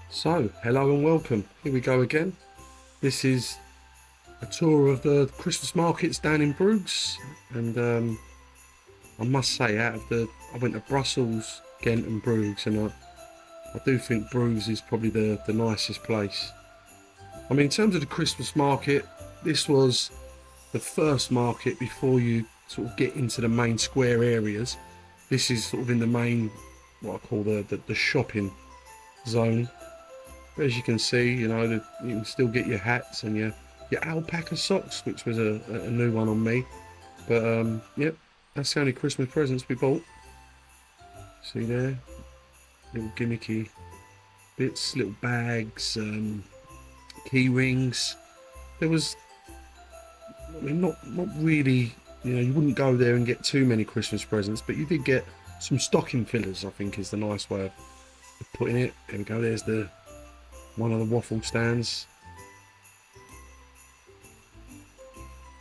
So, hello and welcome. Here we go again. This is a tour of the Christmas markets down in Bruges, and I must say, I went to Brussels, Ghent, and Bruges, and I do think Bruges is probably the nicest place. I mean, in terms of the Christmas market, this was the first market before you sort of get into the main square areas. This is sort of in the main, what I call the shopping zone. As you can see, you know, you can still get your hats and your alpaca socks, which was a new one on me. But yep, that's the only Christmas presents we bought. See there, little gimmicky bits, little bags, key rings. There was, I mean, not really. You know, you wouldn't go there and get too many Christmas presents, but you did get some stocking fillers, I think is the nice way of putting it. There we go. There's the one of the waffle stands.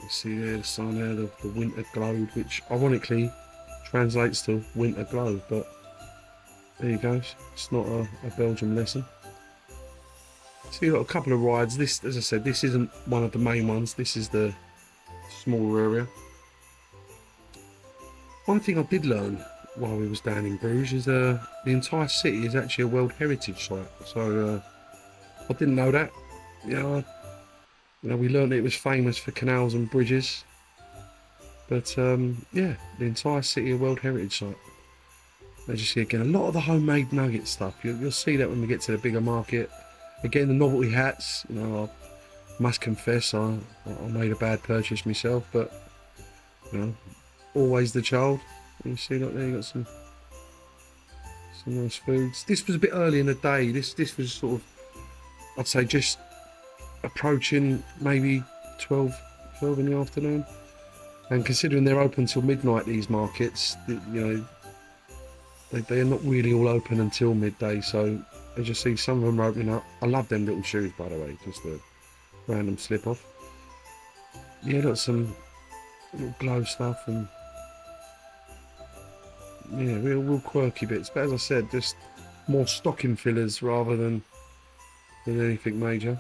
You see there the sign there, the winter globe, which ironically translates to winter globe, but there you go. It's not a Belgian lesson. So you've got a couple of rides. This, as I said, this isn't one of the main ones. This is the smaller area. One thing I did learn while we was down in Bruges is the entire city is actually a World Heritage site. So I didn't know that. We learned it was famous for canals and bridges. But yeah, the entire city a World Heritage site. As you see again, a lot of the homemade nugget stuff. You'll see that when we get to the bigger market. Again, the novelty hats. You know, I must confess, I made a bad purchase myself, but you know, always the child. You see, look there, you got some nice foods. This was a bit early in the day. This was sort of, I'd say, just approaching maybe 12 in the afternoon. And considering they're open till midnight, these markets, you know, they are not really all open until midday. So as you see, some of them are opening up. I love them little shoes, by the way, just a random slip off. Yeah, got some little glow stuff and yeah, real quirky bits. But as I said, just more stocking fillers rather than anything major.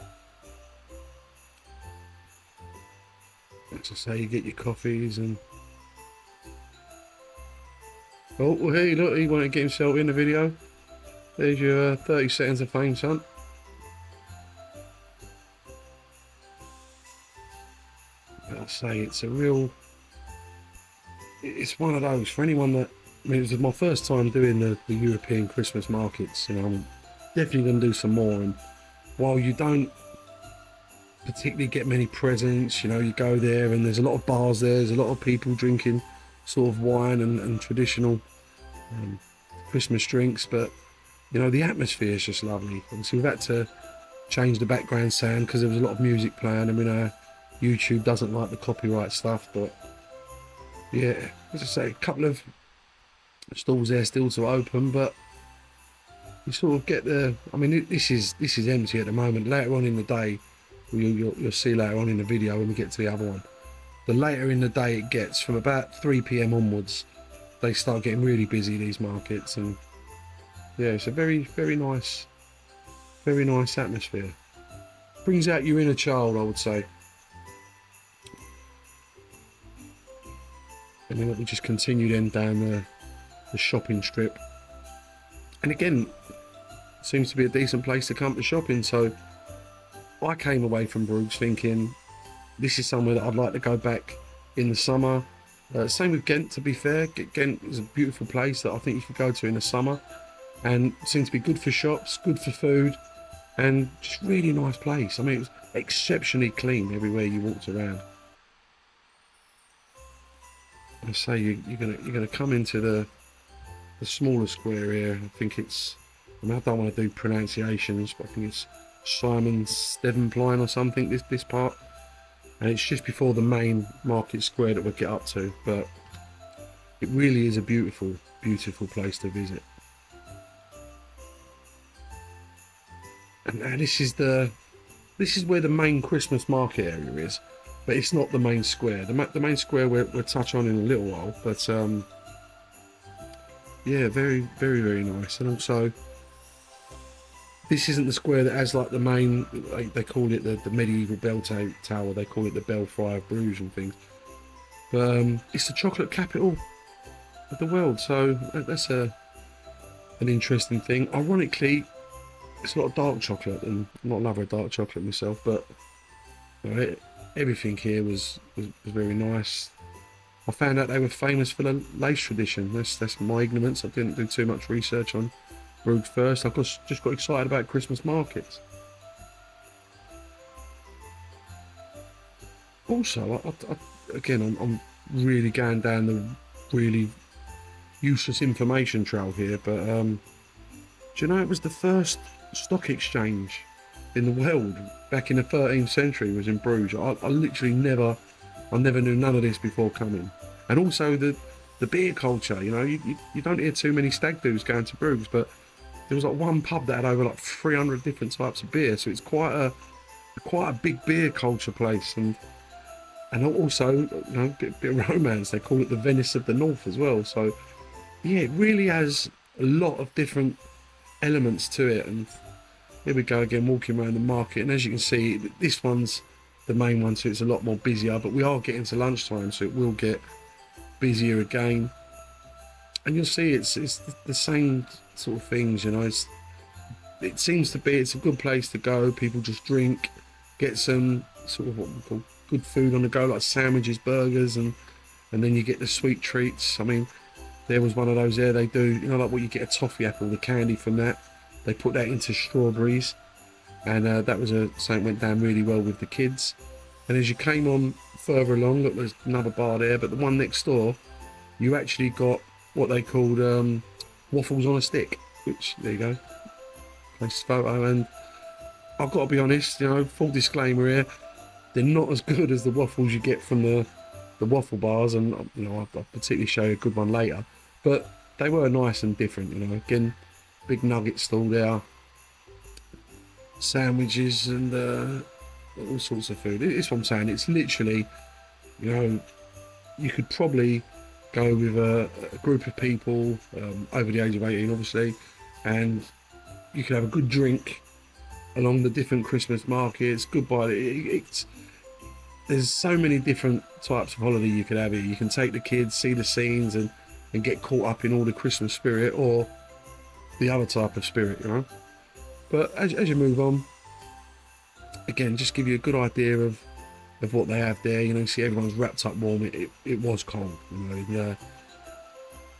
As I say, you get your coffees and oh, well, hey, look, he wanted to get himself in the video. There's your 30 seconds of fame, son. But I say, it's one of those for anyone that, I mean, it was my first time doing the European Christmas markets. You know, I'm definitely going to do some more. And while you don't particularly get many presents, you know, you go there and there's a lot of bars there, there's a lot of people drinking sort of wine and traditional Christmas drinks, but you know, the atmosphere is just lovely. Obviously we've had to change the background sound because there was a lot of music playing, and we know YouTube doesn't like the copyright stuff. But yeah, as I say, a couple of stalls there still to open, but you sort of get the, I mean, this is empty at the moment. Later on in the day, you'll see later on in the video when we get to the other one, the later in the day it gets, from about 3 p.m. onwards, they start getting really busy, these markets. And yeah, it's a very nice atmosphere. Brings out your inner child, I would say. And then we just continue then down the shopping strip, and again, seems to be a decent place to come to shopping. So I came away from Bruges thinking this is somewhere that I'd like to go back in the summer. Same with Ghent, to be fair. Ghent is a beautiful place that I think you could go to in the summer, and seems to be good for shops, good for food, and just really nice place. I mean, it was exceptionally clean everywhere you walked around. I say you're gonna come into the smaller square here. I think it's, I mean, I don't want to do pronunciations, but I think it's Simon Stevenplein or something, this part, and it's just before the main market square that we'll get up to. But it really is a beautiful place to visit. And now this is where the main Christmas market area is, but it's not the main square. The main square we'll touch on in a little while. But yeah, very nice. And also This isn't the square that has like the main, like they call it the medieval bell tower, they call it the Belfry of Bruges and things. But it's the chocolate capital of the world, so that's an interesting thing. Ironically, it's a lot of dark chocolate, and I'm not a lover of dark chocolate myself, but you know, everything here was very nice. I found out they were famous for the lace tradition. That's my ignorance. I didn't do too much research on Brugge first. I just got excited about Christmas markets. Also, again, I'm really going down the really useless information trail here, but do you know it was the first stock exchange in the world back in the 13th century was in Bruges. I literally never knew none of this before coming. And also the beer culture, you know, you don't hear too many stag do's going to Bruges, but there was like one pub that had over like 300 different types of beer, so it's quite a big beer culture place. And also, you know, a bit of romance. They call it the Venice of the North as well. So yeah, it really has a lot of different elements to it. And here we go again, walking around the market, and as you can see, this one's the main one, so it's a lot more busier, but we are getting to lunchtime, so it will get busier again. And you'll see it's the same sort of things, you know. It seems to be, it's a good place to go. People just drink, get some sort of what we call good food on the go, like sandwiches, burgers, and then you get the sweet treats. I mean, there was one of those there, they do, you know, like what you get a toffee apple, the candy from that, they put that into strawberries, and that was something went down really well with the kids. And as you came on further along, look, there's another bar there, but the one next door, you actually got what they called waffles on a stick, which, there you go, nice photo. And I've got to be honest, you know, full disclaimer here, they're not as good as the waffles you get from the waffle bars, and you know, I'll particularly show you a good one later, but they were nice and different, you know. Again, big nugget stall there, sandwiches, and all sorts of food. It's what I'm saying, it's literally, you know, you could probably go with a group of people over the age of 18 obviously, and you could have a good drink along the different Christmas markets. There's so many different types of holiday you could have here. You can take the kids, see the scenes, and get caught up in all the Christmas spirit, or the other type of spirit, you know. But as you move on, again, just give you a good idea of what they have there. You know, you see everyone's wrapped up warm. It was cold, you know.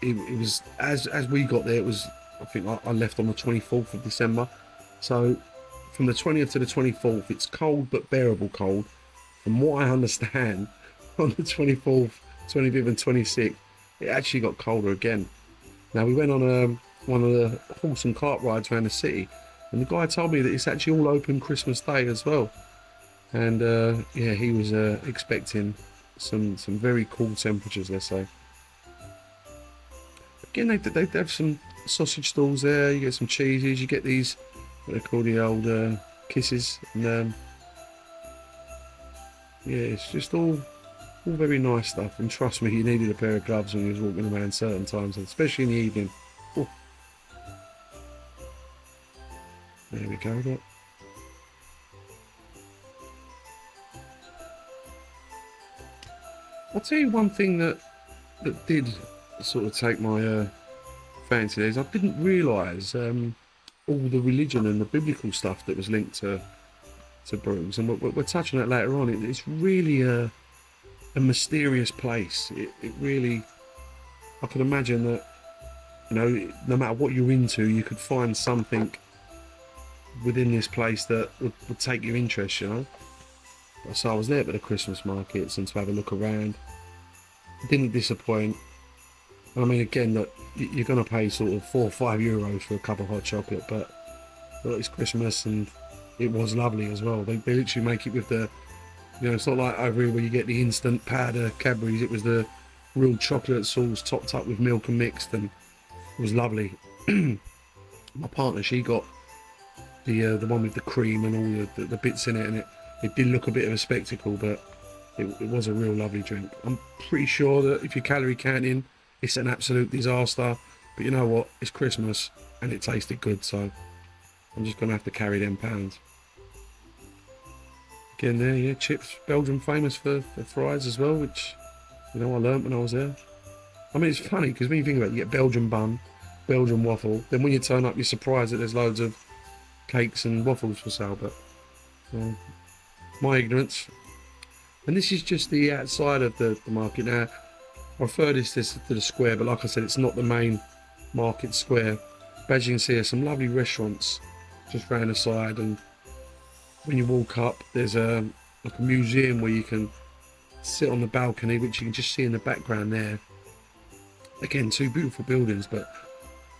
It was, as we got there, it was, I think I left on the 24th of December. So from the 20th to the 24th, it's cold but bearable cold. From what I understand, on the 24th, 25th and 26th, it actually got colder again. Now, we went on one of the horse and cart rides around the city, and the guy told me that it's actually all open Christmas Day as well. And yeah, he was expecting some very cool temperatures, let's say. Again, they have some sausage stalls there. You get some cheeses. You get these, what they call the old kisses. And yeah, it's just all very nice stuff. And trust me, you needed a pair of gloves when you was walking around certain times, especially in the evening. Oh. There we go. Look. I'll tell you one thing that did sort of take my fancy there is I didn't realise all the religion and the biblical stuff that was linked to Bruges, and we're touching on that later on. It's really a mysterious place. It really, I can imagine that, you know, no matter what you're into, you could find something within this place that would take your interest, you know. So I was there for the Christmas markets and to have a look around. Didn't disappoint. I mean, again, that you're going to pay sort of €4 or €5 for a cup of hot chocolate, but it's Christmas, and it was lovely as well. They literally make it with the, you know, it's not like over here where you get the instant powder Cadbury's. It was the real chocolate sauce topped up with milk and mixed, and it was lovely. My partner, she got the one with the cream and all the bits in it, and it did look a bit of a spectacle, but it was a real lovely drink. I'm pretty sure that if you're calorie counting, it's an absolute disaster, but you know what, it's Christmas and it tasted good, so I'm just going to have to carry them pounds. Again there, yeah, chips. Belgium famous for fries as well, which, you know, I learnt when I was there. I mean, it's funny because when you think about it, you get Belgian bun, Belgian waffle. Then when you turn up, you're surprised that there's loads of cakes and waffles for sale. But my ignorance. And this is just the outside of the market. Now, I refer this to the square, but like I said, it's not the main market square. But as you can see, there's some lovely restaurants just round the side, and when you walk up, there's like a museum where you can sit on the balcony, which you can just see in the background there. Again, two beautiful buildings, but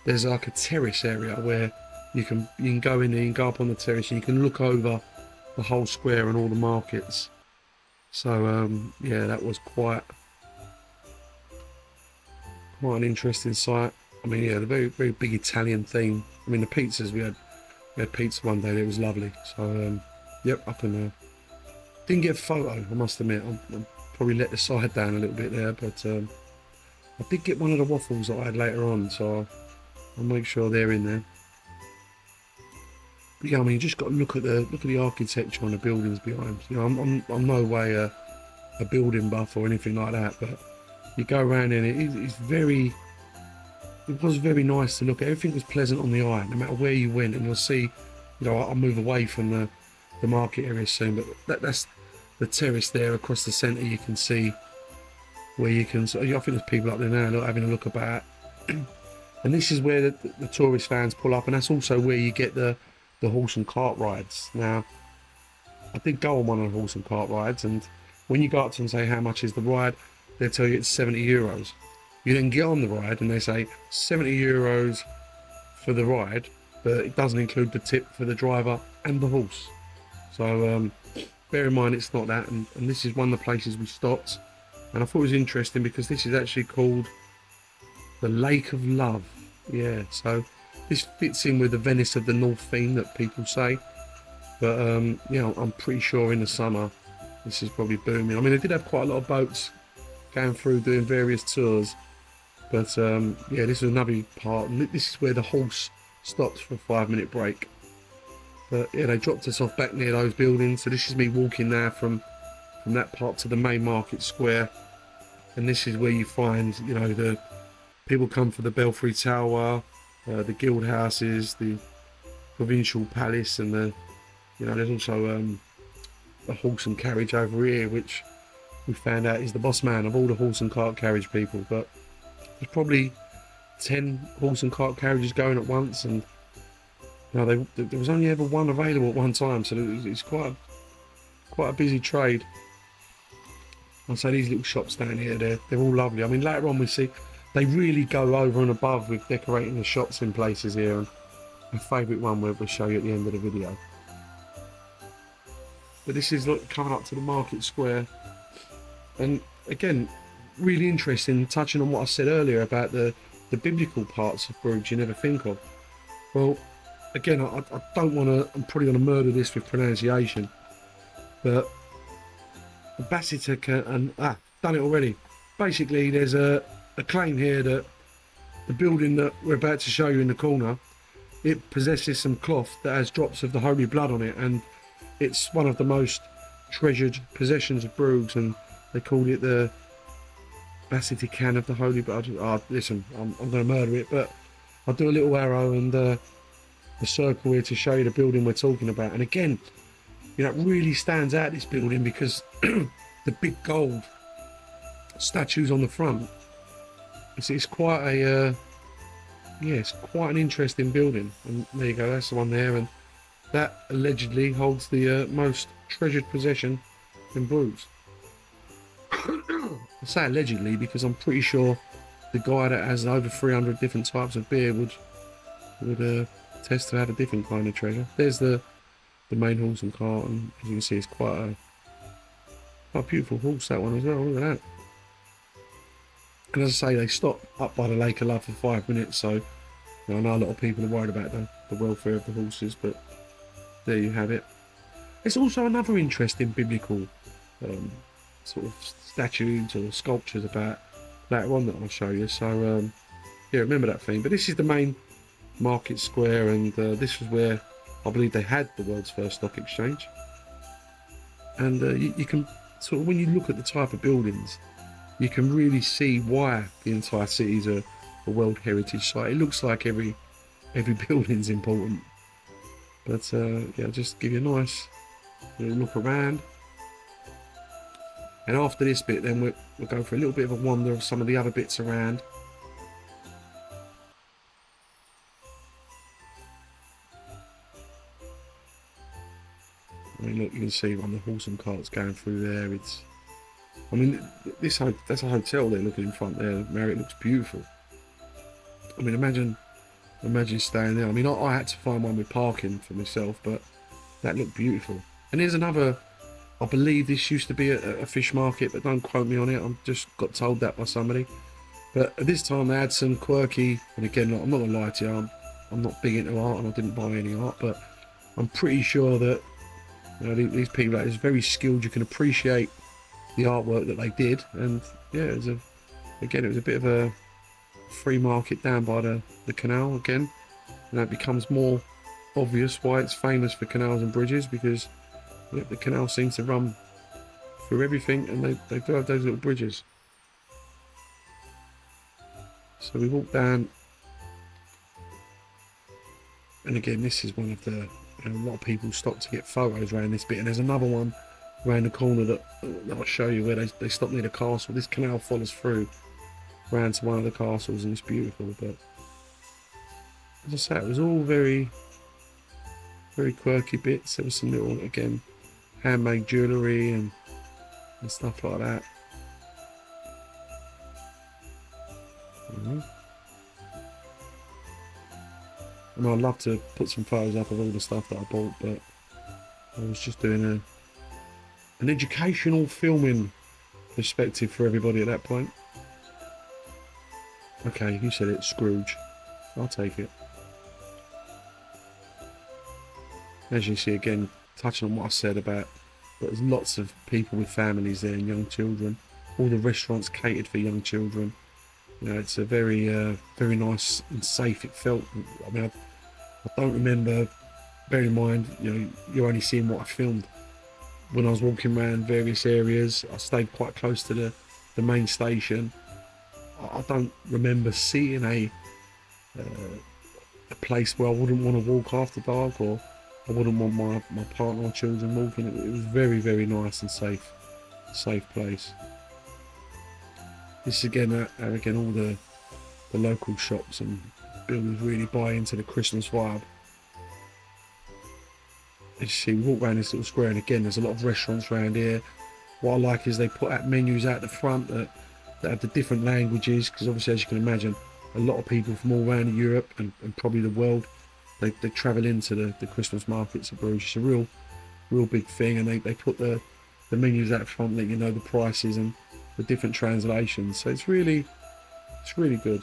there's like a terrace area where you can go in there, you can go up on the terrace, and you can look over the whole square and all the markets. So yeah, that was quite an interesting sight. I mean, yeah, the very big Italian theme. I mean, the pizzas, we had pizza one day that was lovely. So yep, up in didn't get a photo, I must admit. I probably let the side down a little bit there, but I did get one of the waffles that I had later on, so I'll make sure they're in there. But yeah, I mean, you just got to look at the architecture on the buildings behind. You know, I'm no way a building buff or anything like that, but you go around and it was very nice to look at. Everything was pleasant on the eye, no matter where you went. And you'll see, you know, I'll move away from the market area soon, but that's the terrace there across the centre. You can see where you can. So I think there's people up there now having a look about. And this is where the tourist vans pull up, and that's also where you get the horse and cart rides. Now, I did go on one of the horse and cart rides, and when you go up to them and say how much is the ride, they'll tell you it's 70 euros. You then get on the ride and they say 70 euros for the ride, but it doesn't include the tip for the driver and the horse. So bear in mind it's not that, and this is one of the places we stopped, and I thought it was interesting because this is actually called the Lake of Love. Yeah, so this fits in with the Venice of the North theme that people say, but you know, I'm pretty sure in the summer this is probably booming. I mean, they did have quite a lot of boats going through doing various tours, but yeah, this is another part, and this is where the horse stops for a 5-minute break. But yeah, they dropped us off back near those buildings, so this is me walking now from that part to the main market square, and this is where you find, you know, the people come for the Belfry Tower, the guild houses, the provincial palace, and you know, there's also a horse and carriage over here, which we found out is the boss man of all the horse and cart carriage people. But there's probably 10 horse and cart carriages going at once, and you know, there was only ever one available at one time, so it's quite a busy trade. I'll say these little shops down here, they're all lovely. I mean, later on we see they really go over and above with decorating the shops in places here, and my favourite one we'll show you at the end of the video. But this is coming up to the market square, and again, really interesting, touching on what I said earlier about the biblical parts of Bruges you never think of. Well, again, I don't want to, I'm probably going to murder this with pronunciation, but the Basilica, and done it already. Basically, there's a claim here that the building that we're about to show you in the corner, it possesses some cloth that has drops of the holy blood on it, and it's one of the most treasured possessions of Bruges, and they call it the Basilica of the holy blood. Listen, I'm going to murder it, but I'll do a little arrow and the circle here to show you the building we're talking about. And again, you know, it really stands out, this building, because the big gold statues on the front. It's quite a yeah, it's quite an interesting building. And there you go, that's the one there, and that allegedly holds the most treasured possession in Bruges. I say allegedly because I'm pretty sure the guy that has over 300 different types of beer would test to have a different kind of treasure. There's the main horse and cart, and as you can see, it's quite a beautiful horse, that one as well. Look at that. And as I say, they stop up by the Lake of Love for 5 minutes, so you know, I know a lot of people are worried about the welfare of the horses, but there you have it. There's also another interesting biblical sort of statues or sculptures about later on that I'll show you. So yeah, remember that theme. But this is the main market square, and this was where I believe they had the world's first stock exchange. And you can sort of, when you look at the type of buildings, you can really see why the entire city is a World Heritage site. It looks like every building's important. But yeah, just give you a nice little look around. And after this bit, then we'll go for a little bit of a wander of some of the other bits around. I mean, look, you can see on the horse and carts going through there. It's, I mean, that's a hotel there looking in front there. Marriott looks beautiful. I mean, imagine staying there. I mean, I had to find one with parking for myself, but that looked beautiful. And there's another, I believe this used to be a fish market, but don't quote me on it. I just got told that by somebody. But at this time they had some quirky, and again, I'm not gonna lie to you, I'm not big into art and I didn't buy any art, but I'm pretty sure that, you know, these people are very skilled. You can appreciate the artwork that they did, and yeah, it was a bit of a free market down by the canal again. And it becomes more obvious why it's famous for canals and bridges, because the canal seems to run through everything, and they do have those little bridges. So we walk down, and again, this is one of the, you know, a lot of people stop to get photos around this bit, and there's another one around the corner that I'll show you where they stop near the castle. This canal follows through round to one of the castles, and it's beautiful. But as I say, it was all very quirky bits. There was some little, again, handmade jewellery and stuff like that. And I'd love to put some photos up of all the stuff that I bought, but I was just doing an educational filming perspective for everybody at that point. Okay, you said it, Scrooge. I'll take it. As you see, again, touching on what I said about, but there's lots of people with families there and young children. All the restaurants catered for young children. You know, it's a very nice and safe. It felt. I mean, I don't remember. Bear in mind, you know, you're only seeing what I filmed. When I was walking around various areas, I stayed quite close to the main station. I don't remember seeing a place where I wouldn't want to walk after dark, or I wouldn't want my partner or children walking. It was very, very nice and safe place. This is again all the local shops and buildings really buy into the Christmas vibe. As you see, we walk around this little square, and again, there's a lot of restaurants around here. What I like is they put out menus out the front that have the different languages, because obviously, as you can imagine, a lot of people from all around Europe and probably the world, they travel into the Christmas markets of Bruges. It's a real big thing, and they put the menus out front, let you know the prices and the different translations. So it's really good.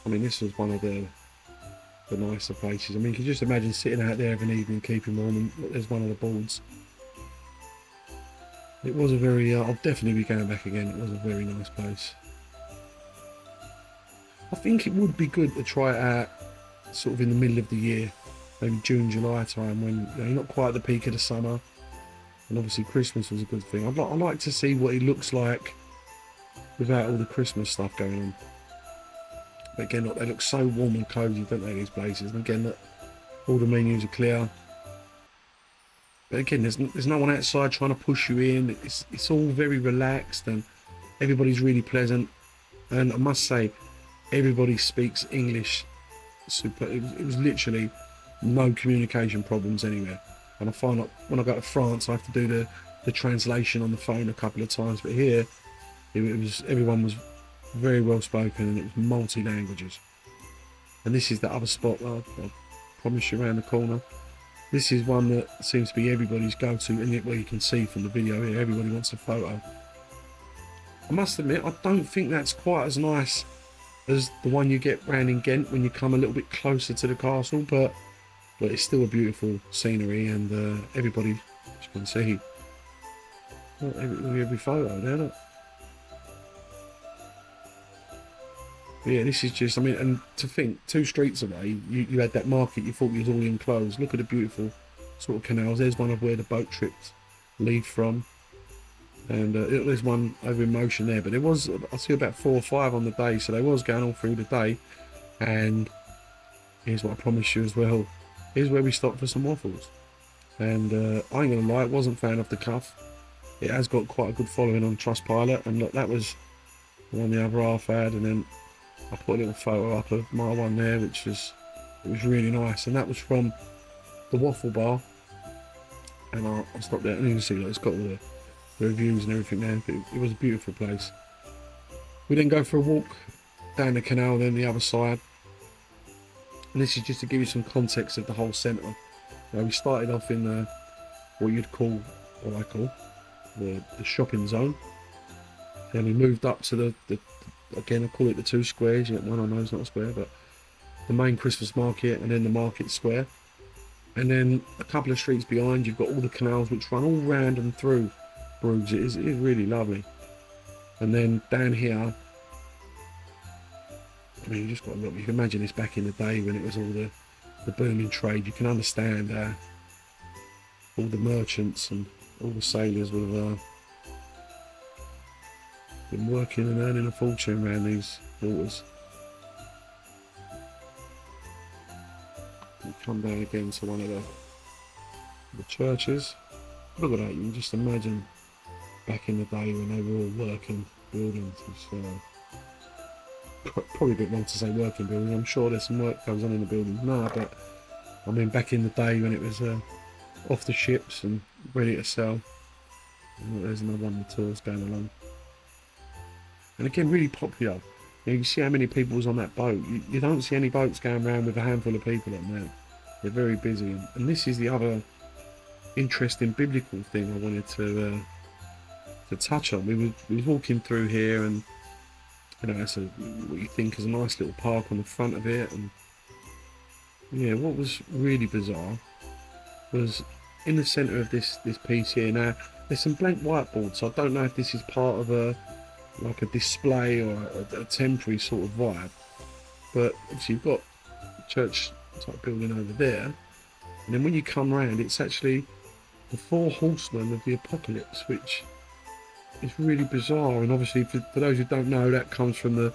I mean, this was one of the nicer places. I mean, you can just imagine sitting out there of an evening, keeping warm, and there's one of the boards. It was a very, I'll definitely be going back again. It was a very nice place. I think it would be good to try it out sort of in the middle of the year, maybe June, July time, when, you know, you're not quite at the peak of the summer, and obviously Christmas was a good thing. I'd like to see what it looks like without all the Christmas stuff going on. But again, look, they look so warm and cosy, don't they, these places? And again, look, all the menus are clear. But again, there's no one outside trying to push you in. It's all very relaxed, and everybody's really pleasant. And I must say, everybody speaks English super. It was literally no communication problems anywhere. And I find like when I go to France, I have to do the translation on the phone a couple of times. But here, everyone was very well spoken, and it was multi languages. And this is the other spot I promise you around the corner. This is one that seems to be everybody's go-to, and yet, well, you can see from the video here, everybody wants a photo. I must admit, I don't think that's quite as nice as the one you get round in Ghent when you come a little bit closer to the castle, but it's still a beautiful scenery, and everybody, as you can see, every photo there, look. Yeah, this is just, I mean, and to think, 2 streets away, you had that market you thought was all enclosed. Look at the beautiful sort of canals. There's one of where the boat trips leave from. And there's one over in motion there. But there was, I see about 4 or 5 on the day, so they was going all through the day. And here's what I promised you as well. Here's where we stopped for some waffles. And I ain't gonna lie, it wasn't fan off the cuff. It has got quite a good following on Trustpilot, and look, that was the one the other half had, and then I put a little photo up of my one there, which was, it was really nice, and that was from the waffle bar. And I stopped there, and you can see that it's got all the reviews and everything there. It was a beautiful place. We then go for a walk down the canal, then the other side, and this is just to give you some context of the whole centre. We started off in what you'd call, what I call, the shopping zone. Then we moved up to the again, I call it the 2 squares. Yeah, one I know is not a square, but the main Christmas market, and then the market square. And then a couple of streets behind, you've got all the canals which run all round and through Bruges. It is really lovely. And then down here, I mean, you just got to look. You can imagine this back in the day when it was all the booming trade. You can understand all the merchants and all the sailors would have been working and earning a fortune around these waters. You come down again to one of the churches. Look at that, you can just imagine back in the day when they were all working buildings. It's probably a bit wrong to say working buildings. I'm sure there's some work goes on in the buildings now, but I mean back in the day when it was off the ships and ready to sell. There's another one of the tours going along. And again, really popular. You see how many people was on that boat. You don't see any boats going around with a handful of people on there. They're very busy. And this is the other interesting biblical thing I wanted to touch on. We was walking through here, and you know, it's what you think is a nice little park on the front of it. And yeah, what was really bizarre was in the centre of this piece here. Now, there's some blank whiteboards, so I don't know if this is part of a display or a temporary sort of vibe, but obviously you've got a church type building over there, and then when you come round, it's actually the Four Horsemen of the Apocalypse, which is really bizarre. And obviously for those who don't know, that comes from the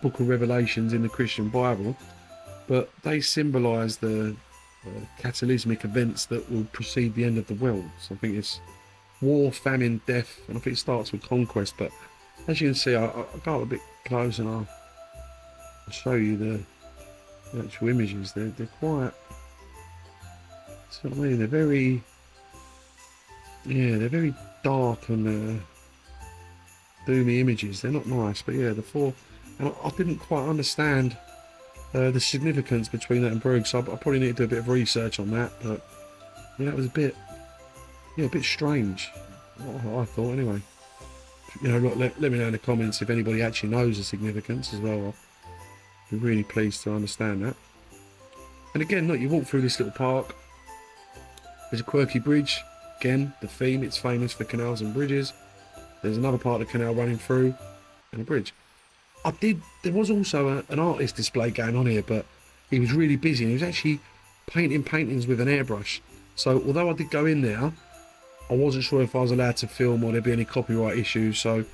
book of Revelations in the Christian Bible, but they symbolise the cataclysmic events that will precede the end of the world. So I think it's war, famine, death, and I think it starts with conquest. But as you can see, I'll go a bit close and I'll show you the actual images. They're quite, so I mean, they're very dark and doomy images. They're not nice, but yeah, the four, and I didn't quite understand the significance between that and Brugge, so I probably need to do a bit of research on that. But yeah, it was a bit strange. I thought anyway. You know, look, let me know in the comments if anybody actually knows the significance as well. I'll be really pleased to understand that. And again, look, you walk through this little park. There's a quirky bridge. Again, the theme, it's famous for canals and bridges. There's another part of the canal running through and a bridge. There was also an artist display going on here, but he was really busy and he was actually painting paintings with an airbrush. So although I did go in there, I wasn't sure if I was allowed to film or there'd be any copyright issues, so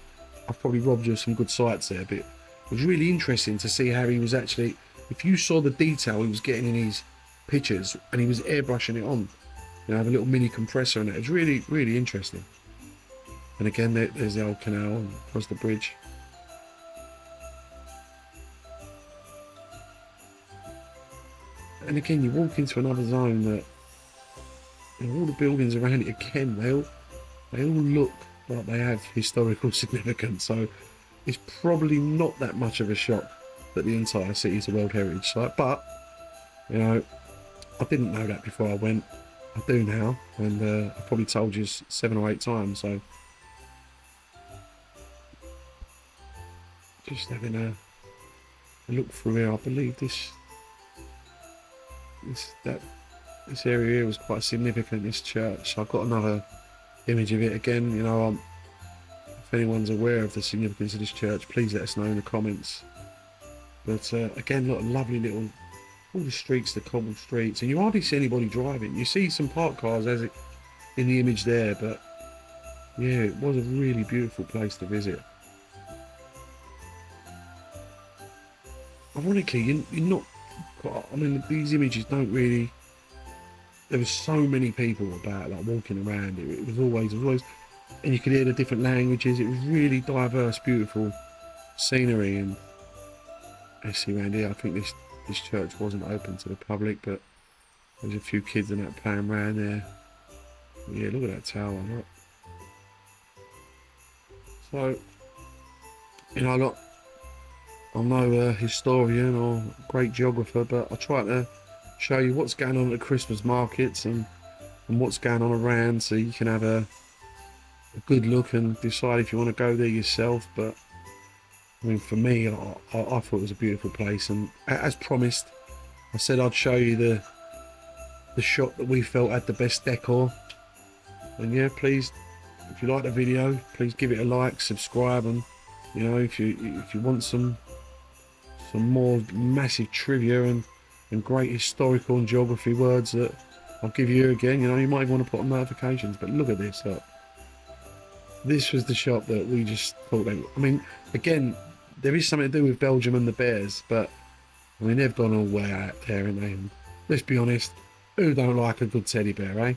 I've probably robbed you of some good sights there. But it was really interesting to see how he was actually, if you saw the detail he was getting in his pictures, and he was airbrushing it on, you know, have a little mini compressor in it. It was really, really interesting. And again, there's the old canal and across the bridge. And again, you walk into another zone that, you know, all the buildings around it again, they all look like they have historical significance. So it's probably not that much of a shock that the entire city is a World Heritage Site. But you know, I didn't know that before I went. I do now, and I've probably told you 7 or 8 times. So just having a look through here, I believe this area here was quite significant, this church. So I've got another image of it again. You know, if anyone's aware of the significance of this church, please let us know in the comments. But again, look, lovely little, all the streets, the cobbled streets, and you hardly see anybody driving. You see some parked cars as it in the image there, but yeah, it was a really beautiful place to visit. Ironically, you're not. I mean, these images don't really. There were so many people about, like walking around. It was always, and you could hear the different languages. It was really diverse, beautiful scenery. And let's see around here. I think this church wasn't open to the public, but there's a few kids and that playing around there. Yeah, look at that tower. Look. So, you know, look, I'm no historian or great geographer, but I try to show you what's going on at the Christmas markets and what's going on around, so you can have a good look and decide if you want to go there yourself. But I mean, for me, I thought it was a beautiful place, and as promised, I said I'd show you the shop that we felt had the best decor. And yeah, please, if you like the video, please give it a like, subscribe, and you know, if you want some more massive trivia and great historical and geography words that I'll give you again, you know, you might even want to put on notifications. But look at this, look. This was the shop that we just thought I mean, again, there is something to do with Belgium and the Bears, but I mean, they've gone all way out there, haven't they? And let's be honest, who don't like a good teddy bear, eh?